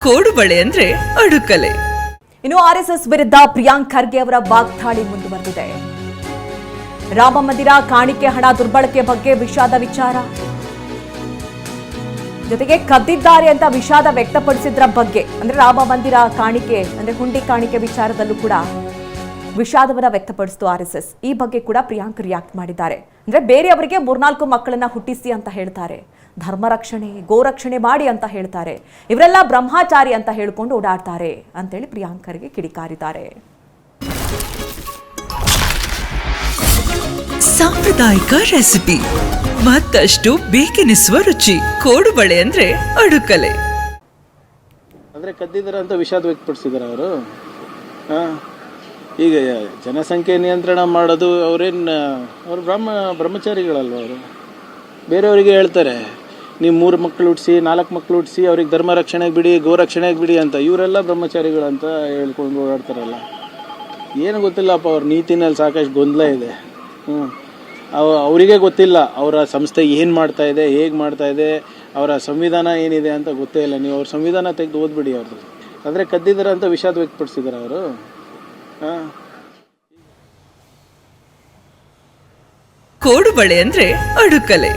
ಕೋಡುಬಳೆ ಅಂದ್ರೆ ಅಡುಕಲೆ. ಇನ್ನು ಆರ್ಎಸ್ಎಸ್ ವಿರುದ್ಧ ಪ್ರಿಯಾಂಕ್ ಖರ್ಗೆ ಅವರ ವಾಗ್ದಾಳಿ ಮುಂದುವರೆದಿದೆ. ರಾಮ ಮಂದಿರ ಕಾಣಿಕೆ ಹಣ ದುರ್ಬಳಕೆ ಬಗ್ಗೆ ವಿಷಾದ ವಿಚಾರ, ಜೊತೆಗೆ ಕದ್ದಿದ್ದಾರೆ ಅಂತ ವಿಷಾದ ವ್ಯಕ್ತಪಡಿಸಿದ್ರ ಬಗ್ಗೆ, ಅಂದ್ರೆ ರಾಮ ಮಂದಿರ ಕಾಣಿಕೆ ಅಂದ್ರೆ ಹುಂಡಿ ಕಾಣಿಕೆ ವಿಚಾರದಲ್ಲೂ ಕೂಡ ವಿಷಾದವನ್ನ ವ್ಯಕ್ತಪಡಿಸಿತು ಆರ್ಎಸ್ಎಸ್. ಈ ಬಗ್ಗೆ ಕೂಡ ಪ್ರಿಯಾಂಕ್ ರಿಯಾಕ್ಟ್ ಮಾಡಿದ್ದಾರೆ. ಅಂದ್ರೆ ಬೇರೆಯವರಿಗೆ 3-4 ಮಕ್ಕಳನ್ನ ಹುಟ್ಟಿಸಿ ಅಂತ ಹೇಳ್ತಾರೆ, ಧರ್ಮ ರಕ್ಷಣೆ ಗೋರಕ್ಷಣೆ ಮಾಡಿ ಅಂತ ಹೇಳ್ತಾರೆ, ಇವರೆಲ್ಲ ಬ್ರಹ್ಮಚಾರಿ ಅಂತ ಹೇಳ್ಕೊಂಡು ಓಡಾಡ್ತಾರೆ ಅಂತೇಳಿ ಪ್ರಿಯಾಂಕ್ ಖರ್ಗೆ ಕಿಡಿಕಾರಿದ್ದಾರೆ. ಸಾಂಪ್ರದಾಯಿಕ ರೆಸಿಪಿ, ಮತ್ತಷ್ಟು ಬೇಕೆನಿಸುವ ರುಚಿ. ಕೋಡುಬಳೆ ಅಂದ್ರೆ ಅಡುಕಲೆ. ಅಂದ್ರೆ ಕದ್ದಿದ್ದಾರೆ ಅಂತ ವಿಷಾದ ವ್ಯಕ್ತಪಡಿಸಿದ್ದಾರೆ ಅವರು. ಈಗ ಜನಸಂಖ್ಯೆ ನಿಯಂತ್ರಣ ಮಾಡೋದು ಅವ್ರು ಬ್ರಹ್ಮಚಾರಿಗಳಲ್ವ ಅವರು. ಬೇರೆಯವರಿಗೆ ಹೇಳ್ತಾರೆ ನೀವು 3 ಮಕ್ಕಳು ಹುಟ್ಟಿಸಿ 4 ಮಕ್ಕಳು ಹುಟ್ಟಿಸಿ ಅವ್ರಿಗೆ ಧರ್ಮ ರಕ್ಷಣೆಗೆ ಬಿಡಿ ಗೋರಕ್ಷಣೆಗೆ ಬಿಡಿ ಅಂತ. ಇವರೆಲ್ಲ ಬ್ರಹ್ಮಚಾರಿಗಳಂತ ಹೇಳ್ಕೊಂಡು ಓಡಾಡ್ತಾರಲ್ಲ. ಏನು ಗೊತ್ತಿಲ್ಲಪ್ಪ, ಅವ್ರ ನೀತಿನಲ್ಲಿ ಸಾಕಷ್ಟು ಗೊಂದಲ ಇದೆ. ಅವರಿಗೆ ಗೊತ್ತಿಲ್ಲ ಅವರ ಸಂಸ್ಥೆ ಏನು ಮಾಡ್ತಾ ಇದೆ, ಹೇಗೆ ಮಾಡ್ತಾ ಇದೆ, ಅವರ ಸಂವಿಧಾನ ಏನಿದೆ ಅಂತ ಗೊತ್ತೇ ಇಲ್ಲ. ನೀವು ಅವ್ರ ಸಂವಿಧಾನ ತೆಗೆದು ಓದ್ಬಿಡಿ ಅವ್ರದ್ದು. ಅಂದರೆ ಕದ್ದಿದ್ದಾರೆ ಅಂತ ವಿಷಾದ ವ್ಯಕ್ತಪಡಿಸಿದ್ದಾರೆ ಅವರು. ಕೋಡುಬಳೆ ಅಂದ್ರೆ ಅಡುಕಲೆ.